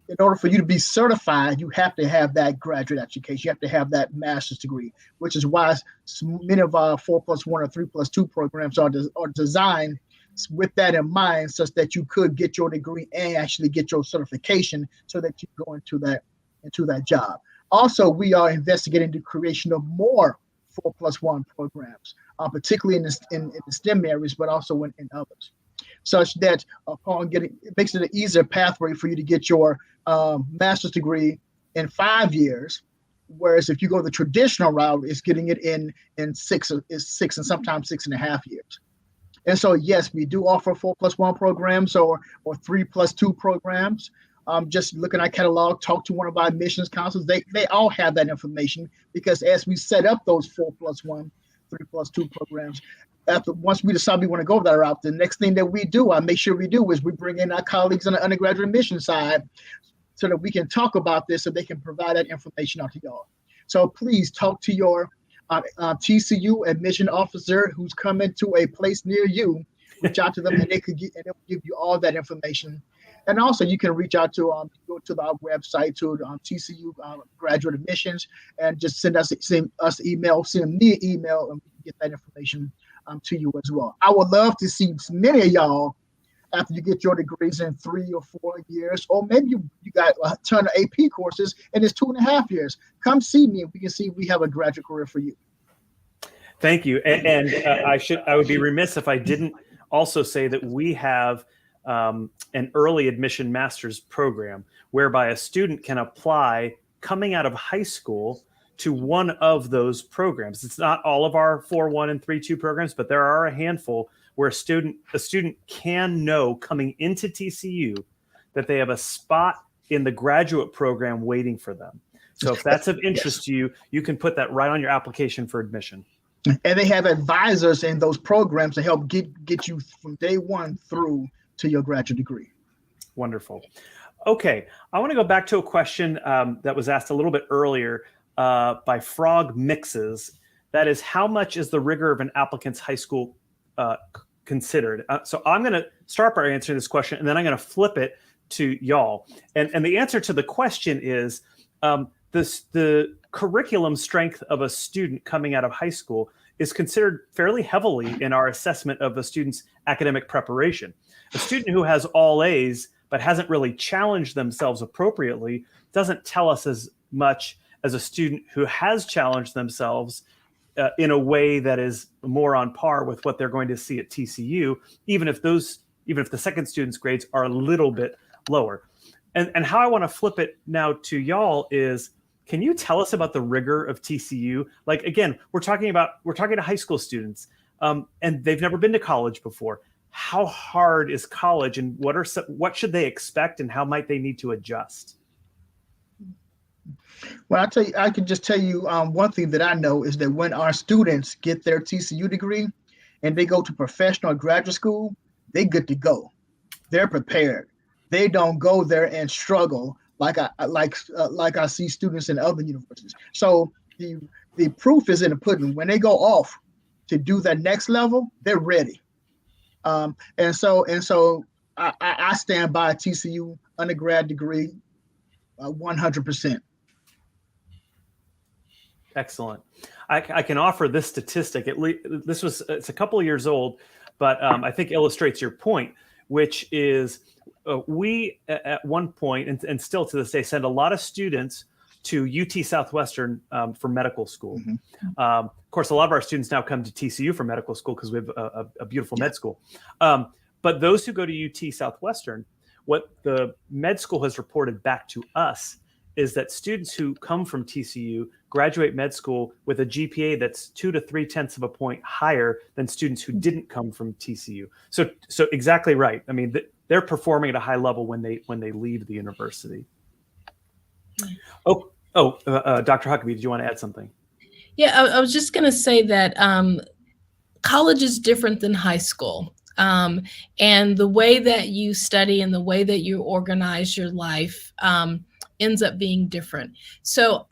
In order for you to be certified, you have to have that graduate education. You have to have that master's degree, which is why many of our 4+1 or 3+2 programs are designed with that in mind, such that you could get your degree and actually get your certification so that you go into that job. Also, we are investigating the creation of more 4+1 programs, particularly in the STEM areas, but also in others, such that upon it makes it an easier pathway for you to get your master's degree in 5 years, whereas if you go the traditional route, it's getting it in 6 and sometimes 6.5 years. And so, yes, we do offer 4+1 programs or 3+2 programs. Just look at our catalog, talk to one of our admissions counselors. They all have that information, because as we set up those 4+1, 3+2 programs, once we decide we want to go that route, the next thing that we do, I make sure we do, is we bring in our colleagues on the undergraduate admissions side so that we can talk about this so they can provide that information out to y'all. So please talk to your TCU admission officer who's coming to a place near you. Reach out to them, and they'll give you all that information. And also, you can reach out to go to our website, to TCU graduate admissions, and just send me an email, and we can get that information to you as well. I would love to see many of y'all after you get your degrees in 3 or 4 years, or maybe you got a ton of AP courses and it's 2.5 years. Come see me, and we can see if we have a graduate career for you. Thank you. And I would be remiss if I didn't also say that we have an early admission master's program whereby a student can apply coming out of high school to one of those programs. It's not all of our 4.1 and 3.2 programs, but there are a handful where a student can know coming into TCU that they have a spot in the graduate program waiting for them. So if that's of interest to you, you can put that right on your application for admission. And they have advisors in those programs to help get you from day one through to your graduate degree. Wonderful. Okay, I want to go back to a question that was asked a little bit earlier by Frog Mixes. That is, how much is the rigor of an applicant's high school considered? So I'm going to start by answering this question, and then I'm going to flip it to y'all. And the answer to the question is the curriculum strength of a student coming out of high school is considered fairly heavily in our assessment of a student's academic preparation. A student who has all A's but hasn't really challenged themselves appropriately doesn't tell us as much as a student who has challenged themselves in a way that is more on par with what they're going to see at TCU, even if the second student's grades are a little bit lower. And how I want to flip it now to y'all is, can you tell us about the rigor of TCU? Like, again, we're talking to high school students, and they've never been to college before. How hard is college, and what should they expect, and how might they need to adjust? Well, I can just tell you one thing that I know is that when our students get their TCU degree and they go to professional graduate school, they good to go. They're prepared. They don't go there and struggle like I see students in other universities. So the proof is in the pudding. When they go off to do that next level, they're ready. And so I stand by a TCU undergrad degree 100%. Excellent. I can offer this statistic. It's a couple of years old, but I think illustrates your point, which is we at one point and still to this day send a lot of students to UT Southwestern for medical school. Mm-hmm. Of course, a lot of our students now come to TCU for medical school because we have a beautiful med school. But those who go to UT Southwestern, what the med school has reported back to us is that students who come from TCU graduate med school with a GPA that's 2 to 3/10 of a point higher than students who didn't come from TCU. So exactly right. I mean, they're performing at a high level when they leave the university. Dr. Huckabee, did you want to add something? Yeah, I was just going to say that college is different than high school. And the way that you study and the way that you organize your life ends up being different. So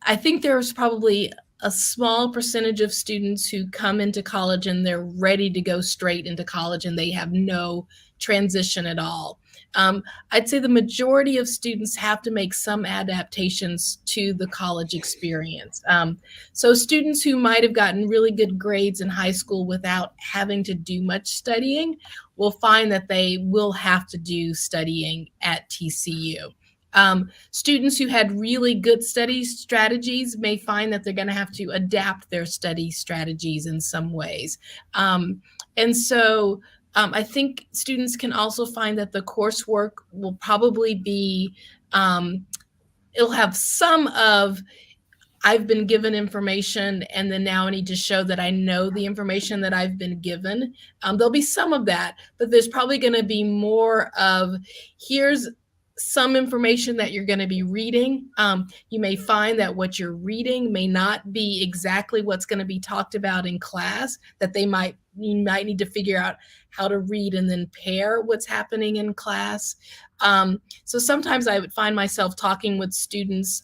I think there's probably a small percentage of students who come into college and they're ready to go straight into college and they have no transition at all. I'd say the majority of students have to make some adaptations to the college experience. So students who might have gotten really good grades in high school without having to do much studying will find that they will have to do studying at TCU. Students who had really good study strategies may find that they're going to have to adapt their study strategies in some ways. And so I think students can also find that the coursework will probably be, it'll have some of, I've been given information and then now I need to show that I know the information that I've been given. There'll be some of that, but there's probably going to be more of, here's some information that you're going to be reading. You may find that what you're reading may not be exactly what's going to be talked about in class, that you might need to figure out how to read and then pair what's happening in class. So sometimes I would find myself talking with students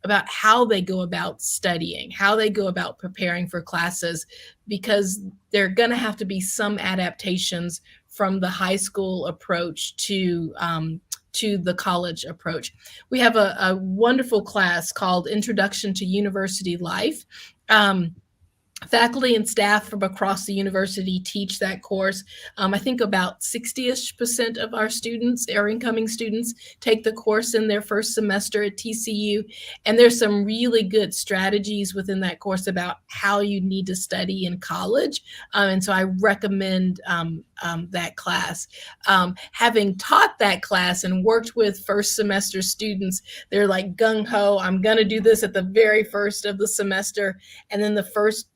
about how they go about studying, how they go about preparing for classes, because there are going to have to be some adaptations from the high school approach to the college approach. We have a wonderful class called Introduction to University Life. Faculty and staff from across the university teach that course. I think about 60-ish% of our students, our incoming students, take the course in their first semester at TCU. And there's some really good strategies within that course about how you need to study in college. And so I recommend that class. Having taught that class and worked with first semester students, they're like gung-ho, I'm gonna do this at the very first of the semester. And then the first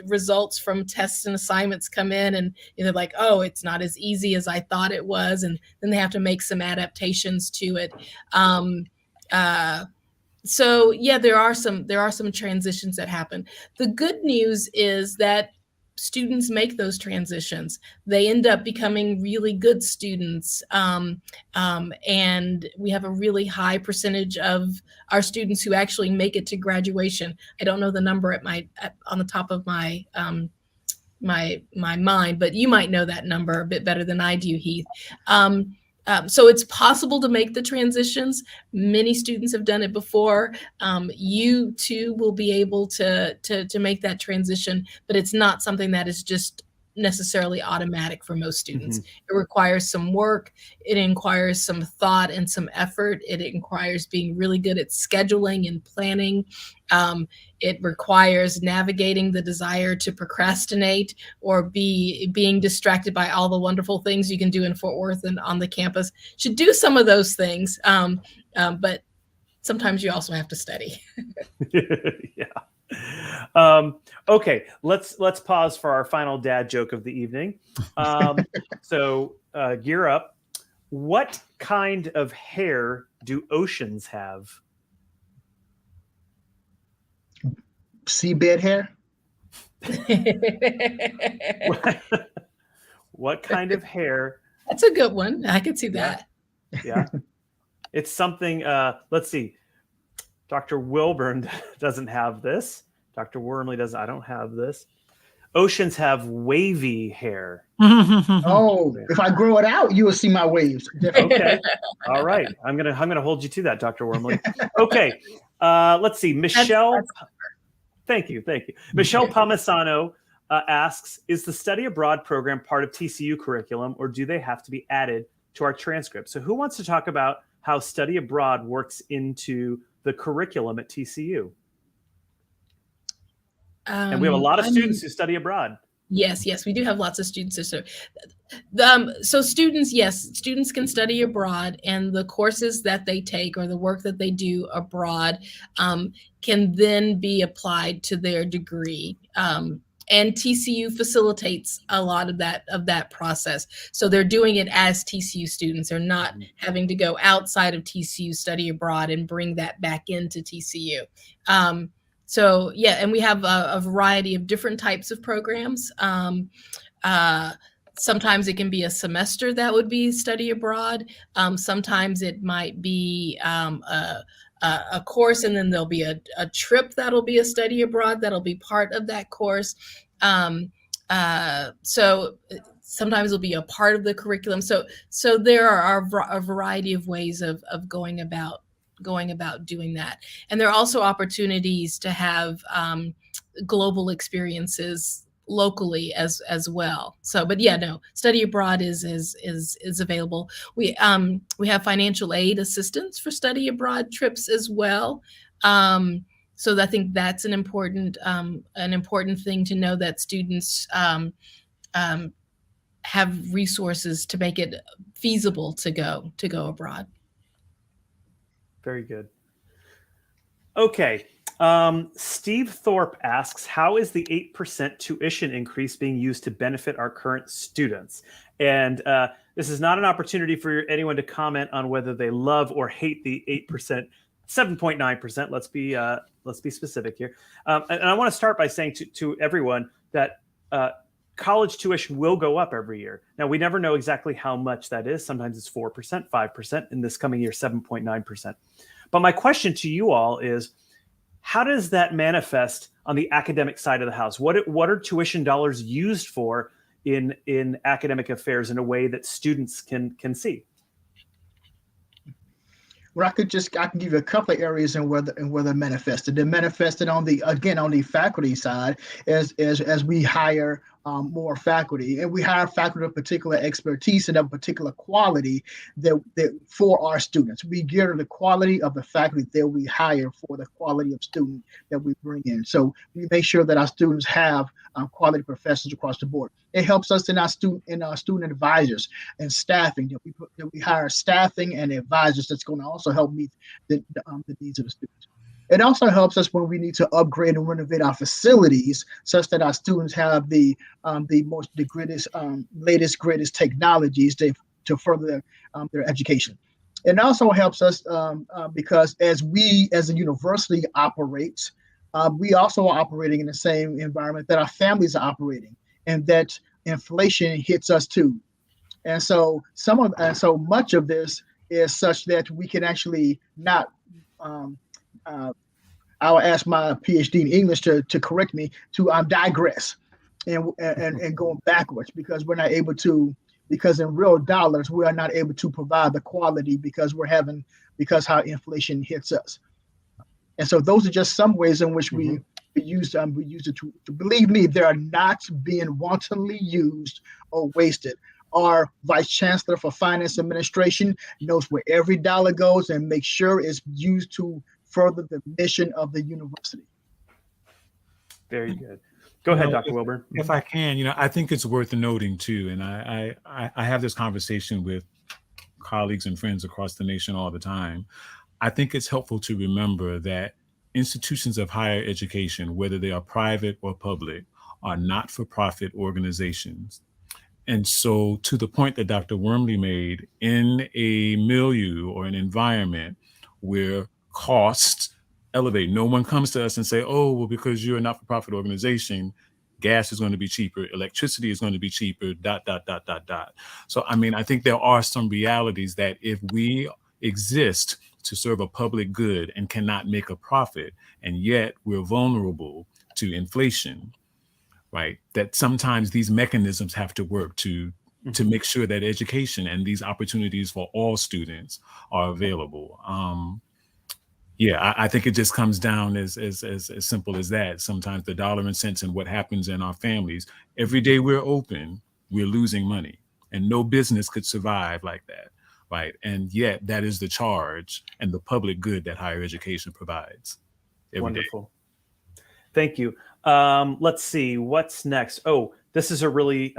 results from tests and assignments come in and they're like, oh, it's not as easy as I thought it was. And then they have to make some adaptations to it. So yeah, there are some transitions that happen. The good news is that students make those transitions. They end up becoming really good students. And we have a really high percentage of our students who actually make it to graduation. I don't know the number on the top of my my mind, but you might know that number a bit better than I do, Heath. So it's possible to make the transitions. Many students have done it before. You too will be able to make that transition, but it's not something that is just necessarily automatic for most students. Mm-hmm. It requires some work. It requires some thought and some effort. It requires being really good at scheduling and planning. It requires navigating the desire to procrastinate or being distracted by all the wonderful things you can do in Fort Worth and on the campus. Should do some of those things, but sometimes you also have to study. Yeah. Okay, let's pause for our final dad joke of the evening. So gear up. What kind of hair do oceans have? Seabed hair. What kind of hair? That's a good one. I could see that. Yeah. It's something, let's see. Dr. Wilburn doesn't have this. Dr. Wormley doesn't. I don't have this. Oceans have wavy hair. Oh, if I grow it out, you will see my waves. Okay. All right. I'm gonna hold you to that, Dr. Wormley. Okay. Let's see. Michelle. Thank you. Michelle Palmisano asks, is the study abroad program part of TCU curriculum, or do they have to be added to our transcript? So who wants to talk about how study abroad works into the curriculum at TCU? And we have a lot of students who study abroad. Yes, we do have lots of students. So students, yes, students can study abroad, and the courses that they take or the work that they do abroad can then be applied to their degree. And TCU facilitates a lot of that process. So they're doing it as TCU students. They're not having to go outside of TCU, study abroad, and bring that back into TCU. So yeah, and we have a variety of different types of programs. Sometimes it can be a semester that would be study abroad. Sometimes it might be a course, and then there'll be a trip that'll be a study abroad that'll be part of that course. So sometimes it'll be a part of the curriculum. So there are a variety of ways of going about doing that. And there are also opportunities to have global experiences locally as well. So, but yeah, no, study abroad is available. We have financial aid assistance for study abroad trips as well. So I think that's an important thing to know, that students have resources to make it feasible to go abroad. Very good. Okay. Steve Thorpe asks, how is the 8% tuition increase being used to benefit our current students? And this is not an opportunity for anyone to comment on whether they love or hate the 8%, 7.9%. Let's be specific here. And I want to start by saying to everyone that college tuition will go up every year. Now, we never know exactly how much that is. Sometimes it's 4%, 5%. In this coming year, 7.9%. But my question to you all is, how does that manifest on the academic side of the house? What are tuition dollars used for in academic affairs in a way that students can see? Well, I can give you a couple of areas in where they're manifested. They're manifested on the faculty side, as we hire more faculty, and we hire faculty of particular expertise and of particular quality that for our students. We gear the quality of the faculty that we hire for the quality of student that we bring in. So we make sure that our students have quality professors across the board. It helps us in our student advisors and staffing, that we hire staffing and advisors that's going to also help meet the needs of the students. It also helps us when we need to upgrade and renovate our facilities such that our students have the greatest, greatest technologies to further their education. It also helps us because as we as a university operates, we also are operating in the same environment that our families are operating, and that inflation hits us too. And so so much of this is such that we can actually not. I'll ask my PhD in English to correct me, to digress and going backwards, because we're not able to, because in real dollars we are not able to provide the quality because how inflation hits us. And so those are just some ways in which we use it to believe me, they are not being wantonly used or wasted. Our Vice Chancellor for Finance Administration knows where every dollar goes and makes sure it's used to further the mission of the university. Very good. Go ahead, Dr. Wilburn. If I can, I think it's worth noting too, and I have this conversation with colleagues and friends across the nation all the time. I think it's helpful to remember that institutions of higher education, whether they are private or public, are not-for-profit organizations. And so, to the point that Dr. Wormley made, in a milieu or an environment where costs elevate, no one comes to us and say, oh, well, because you're a not-for-profit organization, gas is going to be cheaper, electricity is going to be cheaper, ... So, I think there are some realities that if we exist to serve a public good and cannot make a profit, and yet we're vulnerable to inflation, right? That sometimes these mechanisms have to work to make sure that education and these opportunities for all students are available. I think it just comes down as simple as that. Sometimes the dollar and cents and what happens in our families. Every day we're open, we're losing money, and no business could survive like that, right? And yet that is the charge and the public good that higher education provides. Wonderful. Thank you. Let's see, what's next? Oh, this is a really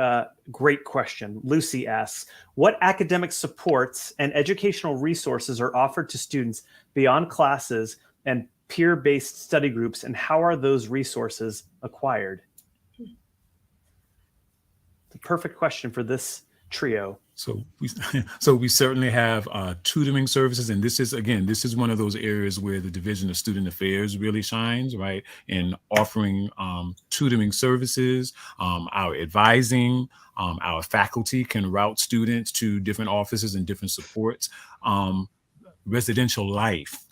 great question. Lucy asks, what academic supports and educational resources are offered to students beyond classes and peer-based study groups, and how are those resources acquired? The perfect question for this trio. So we certainly have tutoring services, and this is one of those areas where the Division of Student Affairs really shines, right? In offering tutoring services, our advising, our faculty can route students to different offices and different supports. Residential life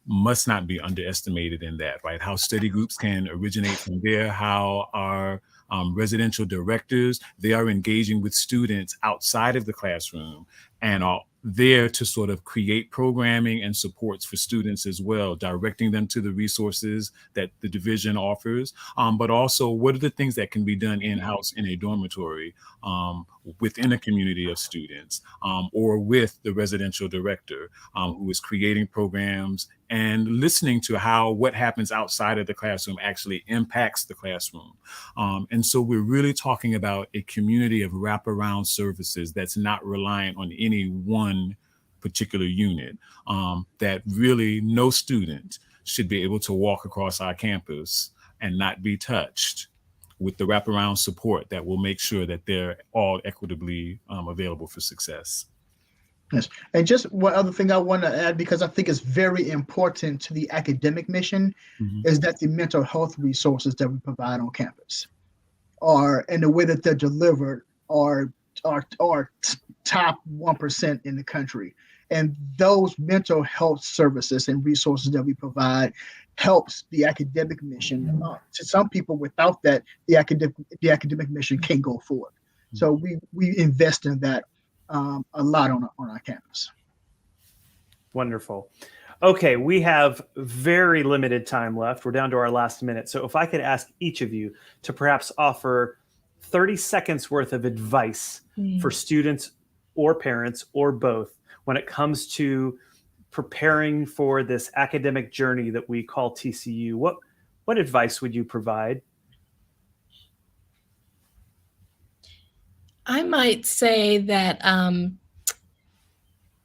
must not be underestimated in that, right? How study groups can originate from there, how our residential directors, they are engaging with students outside of the classroom and are there to sort of create programming and supports for students as well, directing them to the resources that the division offers, but also what are the things that can be done in-house in a dormitory within a community of students, or with the residential director who is creating programs and listening to how what happens outside of the classroom actually impacts the classroom. And so we're really talking about a community of wraparound services that's not reliant on any one particular unit, that really no student should be able to walk across our campus and not be touched with the wraparound support that will make sure that they're all equitably available for success. Yes. And just one other thing I want to add, because I think it's very important to the academic mission, is that the mental health resources that we provide on campus are, in the way that they're delivered, are top 1% in the country. And those mental health services and resources that we provide helps the academic mission. To some people, without that, the academic mission can't go forward. So we invest in that a lot on our campus. Wonderful. Okay, we have very limited time left. We're down to our last minute. So if I could ask each of you to perhaps offer 30 seconds worth of advice for students or parents or both when it comes to preparing for this academic journey that we call TCU, what advice would you provide? I might say that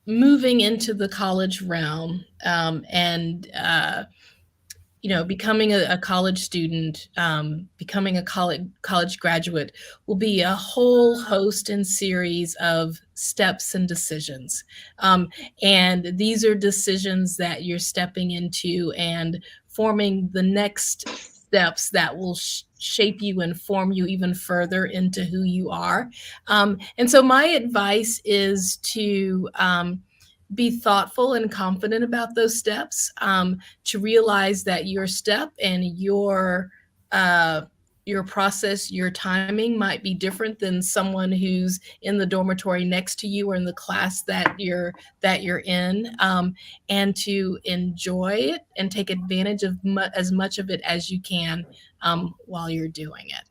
moving into the college realm and becoming a college student, becoming a college graduate will be a whole host and series of steps and decisions. And these are decisions that you're stepping into and forming the next steps that will shape you and form you even further into who you are. And so my advice is to be thoughtful and confident about those steps, to realize that your step and your process, your timing might be different than someone who's in the dormitory next to you or in the class that you're in, and to enjoy it and take advantage of as much of it as you can while you're doing it.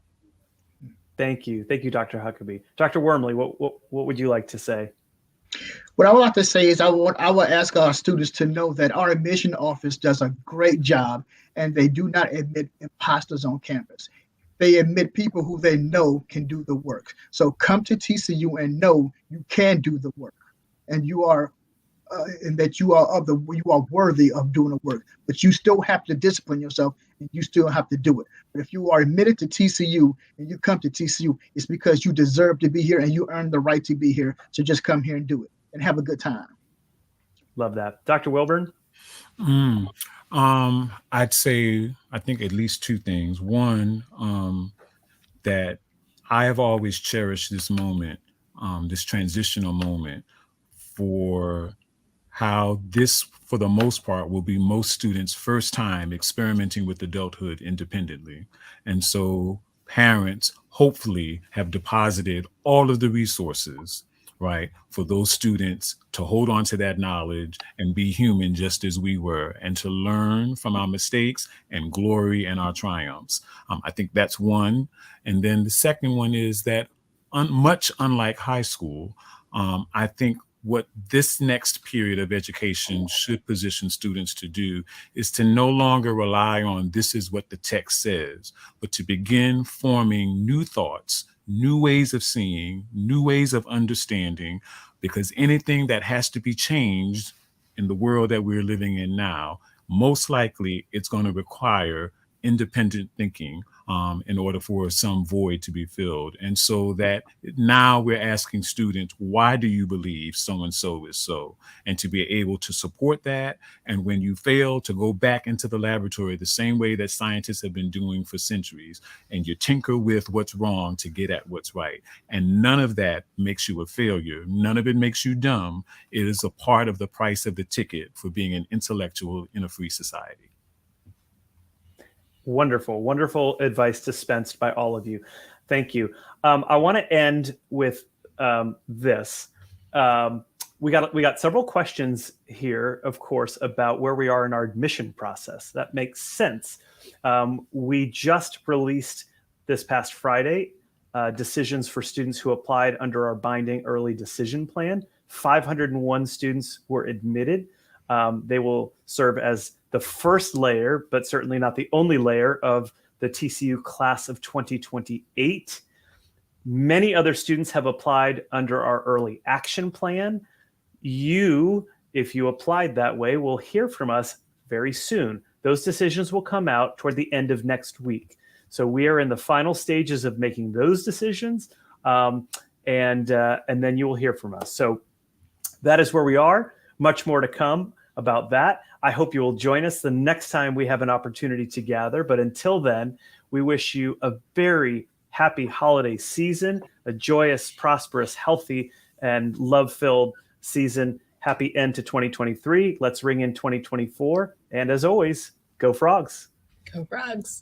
Thank you, Dr. Huckabee. Dr. Wormley, what would you like to say? What I would like to say is I would ask our students to know that our admission office does a great job, and they do not admit imposters on campus. They admit people who they know can do the work. So come to TCU and know you can do the work, and you are worthy of doing the work. But you still have to discipline yourself, and you still have to do it. But if you are admitted to TCU and you come to TCU, it's because you deserve to be here and you earned the right to be here. So just come here and do it and have a good time. Love that. Dr. Wilburn? I'd say, I think at least two things. One, that I have always cherished this moment, this transitional moment, for how this, for the most part, will be most students' first time experimenting with adulthood independently. And so parents hopefully have deposited all of the resources, right, for those students to hold on to that knowledge and be human just as we were, and to learn from our mistakes and glory in our triumphs. I think that's one. And then the second one is that much unlike high school, I think what this next period of education should position students to do is to no longer rely on this is what the text says, but to begin forming new thoughts, new ways of seeing, new ways of understanding, because anything that has to be changed in the world that we're living in now, most likely it's going to require independent thinking in order for some void to be filled. And so that now we're asking students, why do you believe so-and-so is so? And to be able to support that. And when you fail, to go back into the laboratory the same way that scientists have been doing for centuries, and you tinker with what's wrong to get at what's right. And none of that makes you a failure. None of it makes you dumb. It is a part of the price of the ticket for being an intellectual in a free society. Wonderful, wonderful advice dispensed by all of you. Thank you. I want to end with this. We got several questions here, of course, about where we are in our admission process. That makes sense. We just released this past Friday decisions for students who applied under our binding early decision plan. 501 students were admitted. They will serve as the first layer, but certainly not the only layer of the TCU class of 2028. Many other students have applied under our early action plan. You, if you applied that way, will hear from us very soon. Those decisions will come out toward the end of next week. So we are in the final stages of making those decisions, and then you will hear from us. So that is where we are. Much more to come about that. I hope you will join us the next time we have an opportunity to gather. But until then, we wish you a very happy holiday season, a joyous, prosperous, healthy, and love-filled season. Happy end to 2023. Let's ring in 2024. And as always, go Frogs. Go Frogs.